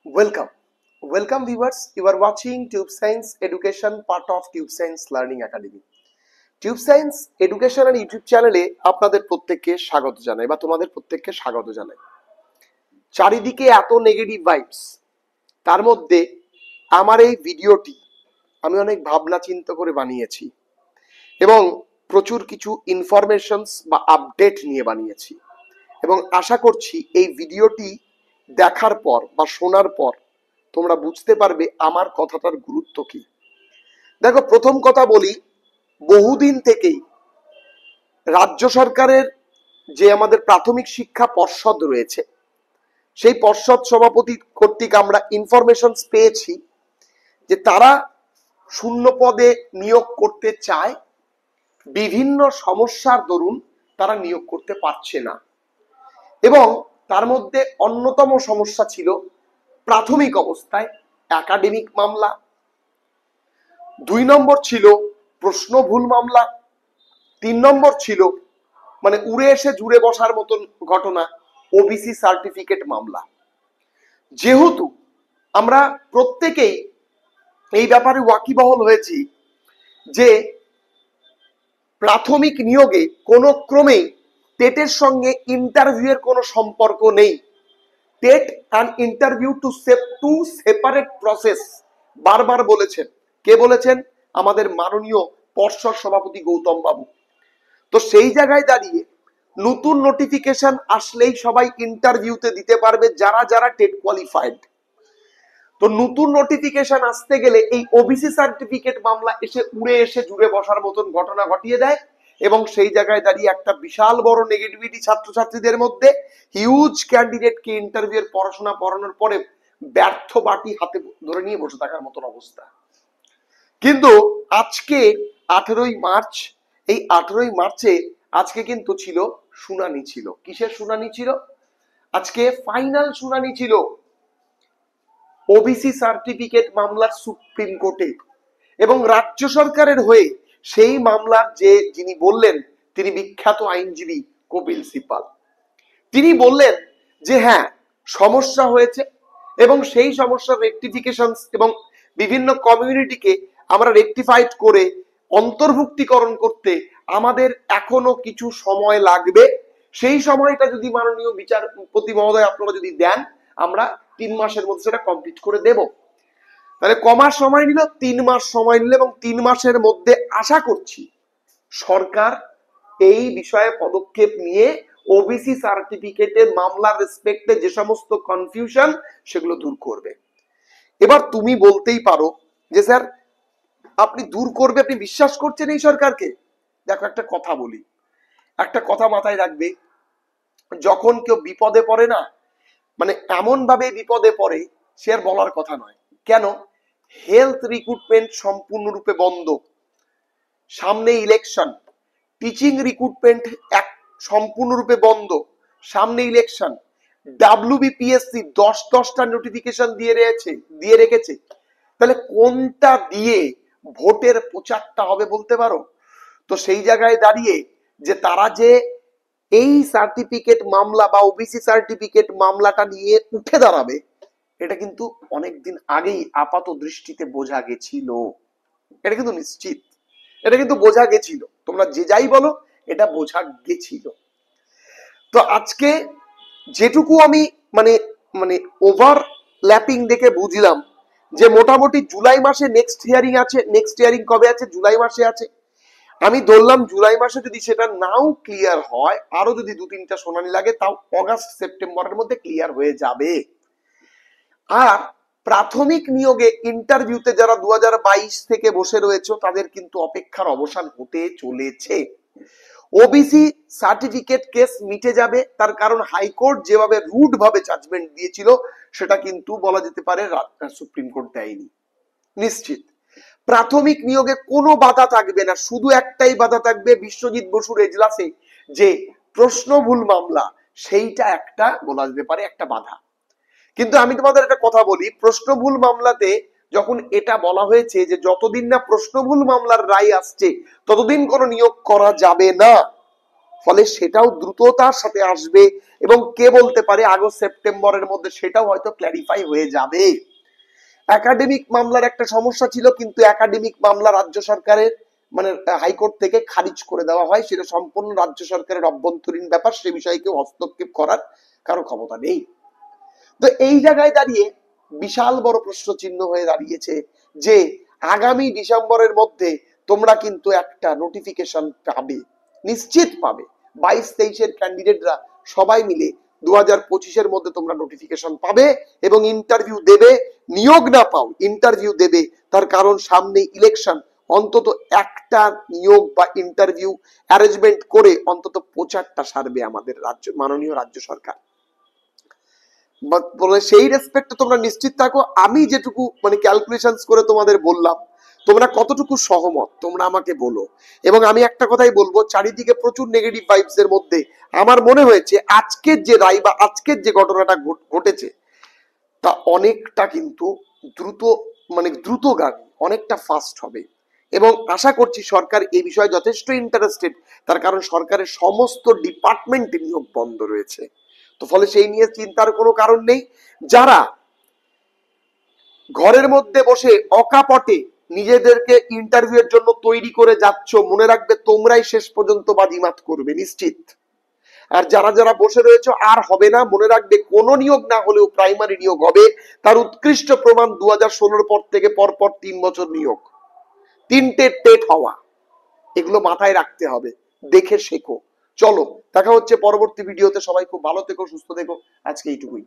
Welcome. Welcome viewers. You are watching Tube Science Education, part of Tube Science Learning Academy. Tube science educational YouTube চ্যানেলে আপনাদের প্রত্যেককে স্বাগত জানাই বা তোমাদের প্রত্যেককে স্বাগত জানাই। চারিদিকে এত নেগেটিভ ভাইবস, তার মধ্যে আমার এই ভিডিওটি আমি অনেক ভাবনা চিন্তা করে বানিয়েছি এবং প্রচুর কিছু ইনফরমেশনস বা আপডেট নিয়ে বানিয়েছি এবং আশা করছি এই ভিডিওটি দেখার পর বা শোনার পর তোমরা বুঝতে পারবে আমার কথাটার গুরুত্ব কি। দেখো, প্রথম কথা বলি, বহুদিন থেকেই রাজ্য সরকারের যে আমাদের প্রাথমিক শিক্ষা পর্ষদ রয়েছে, সেই পর্ষদ সভাপতি কর্তৃক আমরা ইনফরমেশন পেয়েছি যে তারা শূন্য পদে নিয়োগ করতে চায়, বিভিন্ন সমস্যার দরুন তারা নিয়োগ করতে পারছে না এবং তার মধ্যে অন্যতম সমস্যা ছিল প্রাথমিক অবস্থায় একাডেমিক মামলা, 2 নম্বর ছিল প্রশ্ন ভুল মামলা, 3 নম্বর ছিল মানে উড়ে এসে জুড়ে বসার মতন ঘটনা ওবিসি সার্টিফিকেট মামলা। যেহেতু আমরা প্রত্যেকেই এই ব্যাপারে ওয়াকিবহল হয়েছি যে প্রাথমিক নিয়োগে কোনো ক্রমেই টেটের সঙ্গে ইন্টারভিউয়ের কোনো সম্পর্ক নেই। TET and interview two separate process বারবার বলেছেন। কে বলেছেন? আমাদের মাননীয় পর্ষদ সভাপতি গৌতম বাবু। তো সেই জায়গায় দাঁড়িয়ে নতুন নোটিফিকেশন আসলেই সবাই ইন্টারভিউতে দিতে পারবে যারা যারা টেট কোয়ালিফাইড। তো নতুন নোটিফিকেশন আসতে গেলে এই ওবিসি সার্টিফিকেট মামলা এসে উড়ে এসে জুড়ে বসার মতন ঘটনা ঘটিয়ে দেয় এবং সেই জায়গায় দাঁড়িয়ে একটা বিশাল বড় নেগেটিভিটি ছাত্রছাত্রীদের মধ্যে, হিউজ ক্যান্ডিডেটকে ইন্টারভিউয়ের পড়াশোনা পড়ানোর পরে ব্যর্থ বাটি হাতে ধরে নিয়ে বসে থাকার মতন অবস্থা। কিন্তু আজকে 18ই মার্চ, এই 18ই মার্চে আজকে কিন্তু ছিল শুনানি, ছিল কিসের শুনানি? ছিল আজকে ফাইনাল শুনানি ছিল ওবিসি সার্টিফিকেট মামলার সুপ্রিম কোর্টে এবং রাজ্য সরকারের হয়ে সেই মামলার যিনি বললেন তিনি বিখ্যাত আইনজীবী কপিল সিপাল। তিনি বললেন যে হ্যাঁ, সমস্যা হয়েছে এবং সেই সমস্যার রেকটিফিকেশন এবং বিভিন্ন কমিউনিটিকে আমরা রেকটিফাইড করে অন্তর্ভুক্তিকরণ করতে আমাদের এখনো কিছু সময় লাগবে। সেই সময়টা যদি মাননীয় বিচারপতি মহোদয় আপনারা যদি দেন, আমরা 3 মাসের মধ্যে সেটা কমপ্লিট করে দেব। তাহলে কমাস সময় নিল? 3 মাস সময় নিল এবং 3 মাসের মধ্যে আশা করছি সরকার এই বিষয়ে পদক্ষেপ নিয়ে ওবিসি সার্টিফিকেটের মামলার রেসপেক্টে যে সমস্ত কনফিউশন সেগুলো দূর করবে। এবার তুমি বলতেই পারো যে স্যার আপনি দূর করবে, আপনি বিশ্বাস করছেন এই সরকারকে? দেখো, একটা কথা বলি, একটা কথা মাথায় রাখবে, যখন কেউ বিপদে পড়ে না, মানে এমন ভাবে বিপদে পড়ে সে আর বলার কথা নয়। কেন? হেলথ রিক্রুটমেন্ট সম্পূর্ণরূপে বন্ধ, সামনে ইলেকশন, টিচিং রিক্রুটমেন্ট সম্পূর্ণরূপে বন্ধ, সামনে ইলেকশন, ডাব্লিউবিপিএসসি 10টা নোটিফিকেশন দিয়ে রেখেছে। তাহলে কোনটা দিয়ে ভোটের প্রচারটা হবে বলতে পারো? তো সেই জায়গায় দাঁড়িয়ে যে তারা যে এই সার্টিফিকেট মামলা বা ওবিসি সার্টিফিকেট মামলাটা নিয়ে উঠে দাঁড়াবে, এটা কিন্তু অনেকদিন আগেই আপাত দৃষ্টিতে বোঝা গেছিল। এটা কিন্তু নিশ্চিত, এটা কিন্তু বোঝা গেছিল, তোমরা যে যাই বলো, এটা বোঝা গেছিল। তো আজকে যেটুকু আমি মানে মানে ওভারল্যাপিং দেখে বুঝলাম যে মোটামুটি জুলাই মাসে নেক্সট হিয়ারিং আছে। নেক্সট হিয়ারিং কবে আছে? জুলাই মাসে আছে। আমি ধরলাম জুলাই মাসে যদি সেটা নাও ক্লিয়ার হয়, আরো যদি 2-3টা শুনানি লাগে, তাও অগাস্ট সেপ্টেম্বরের মধ্যে ক্লিয়ার হয়ে যাবে। আর প্রাথমিক নিয়োগে ইন্টারভিউতে যারা 2022 থেকে বসে রয়েছে তাদের কিন্তু অপেক্ষার অবসান হতে চলেছে। ওবিসি সার্টিফিকেট কেস মিটে যাবে, তার কারণ হাইকোর্ট যেভাবে রুড ভাবে জাজমেন্ট দিয়েছিল সেটা কিন্তু বলা যেতে পারে সুপ্রিম কোর্ট দেয়নি। নিশ্চিত প্রাথমিক নিয়োগে কোনো বাধা থাকবে না, শুধু একটাই বাধা থাকবে বিশ্বজিৎ বসুর এজলাসে যে প্রশ্ন ভুল মামলা, সেইটা একটা বলা যেতে পারে একটা বাধা। কিন্তু আমি তোমাদের একটা কথা বলি, প্রশ্ন ভুল মামলাতে যখন এটা বলা হয়েছে যে যতদিন না প্রশ্ন ভুল মামলার রায় আসছে ততদিন কোনো নিয়োগ করা যাবে না, ফলে সেটাও দ্রুততার সাথে আসবে এবং কে বলতে পারে আগস্ট সেপ্টেম্বরের মধ্যে সেটাও হয়তো ক্ল্যারিফাই হয়ে যাবে। একাডেমিক মামলার একটা সমস্যা ছিল, কিন্তু একাডেমিক মামলা রাজ্য সরকারের মানে হাইকোর্ট থেকে খারিজ করে দেওয়া হয়, সেটা সম্পূর্ণ রাজ্য সরকারের অভ্যন্তরীণ ব্যাপার, সে বিষয়ে কেউ হস্তক্ষেপ করার কারো ক্ষমতা নেই। তো এই জায়গায় দাঁড়িয়ে বিশাল বড় প্রশ্ন চিহ্ন হয়ে দাঁড়িয়েছে যে আগামী ডিসেম্বরের মধ্যে তোমরা কিন্তু একটা নোটিফিকেশন পাবে, নিশ্চিত পাবে। 22-23-এর ক্যান্ডিডেটরা সবাই মিলে 2025-এর মধ্যে তোমরা নোটিফিকেশন পাবে এবং ইন্টারভিউ দেবে। নিয়োগ না পাও, ইন্টারভিউ দেবে, তার কারণ সামনে ইলেকশন। অন্তত একটা নিয়োগ বা ইন্টারভিউ অ্যারেঞ্জমেন্ট করে অন্তত প্রচারটা সারবে আমাদের রাজ্য মাননীয় রাজ্য সরকার। বলে সেই রেসপেক্টে তোমরা নিশ্চিত থাকো। আমি যেটুকু মানে ক্যালকুলেশনস করে তোমাদের বললাম, তোমরা কতটুকু সহমত তোমরা আমাকে বলো। এবং আমি একটা কথাই বলবো, চারিদিকে প্রচুর নেগেটিভ ভাইবস এর মধ্যে আমার মনে হয়েছে আজকের যে রায় বা আজকের যে ঘটনাটা ঘটেছে তা অনেকটা কিন্তু দ্রুতগামী, অনেকটা ফাস্ট হবে এবং আশা করছি সরকার এই বিষয়ে যথেষ্ট ইন্টারেস্টেড, তার কারণ সরকারের সমস্ত ডিপার্টমেন্টে নিয়োগ বন্ধ রয়েছে। তো ফলে সেই নিয়ে চিন্তার কোনো কারণ নেই। যারা ঘরের মধ্যে বসে অকাপটে নিজেদেরকে ইন্টারভিউয়ের জন্য তৈরি করে যাচ্ছ, মনে রাখবে তোমরাই শেষ পর্যন্ত বাজিমাত করবে নিশ্চিত। আর যারা যারা বসে রয়েছে আর হবে না, মনে রাখবে কোনো নিয়োগ না হলেও প্রাইমারি নিয়োগ হবে। তার উৎকৃষ্ট প্রমাণ 2016 পর থেকে পরপর 3 বছর নিয়োগ, 3টে টেট হওয়া, এগুলো মাথায় রাখতে হবে, দেখে শেখো। চলো দেখা হচ্ছে পরবর্তী ভিডিওতে, সবাই খুব ভালো থেকো, সুস্থ থেকো, আজকে এইটুকুই।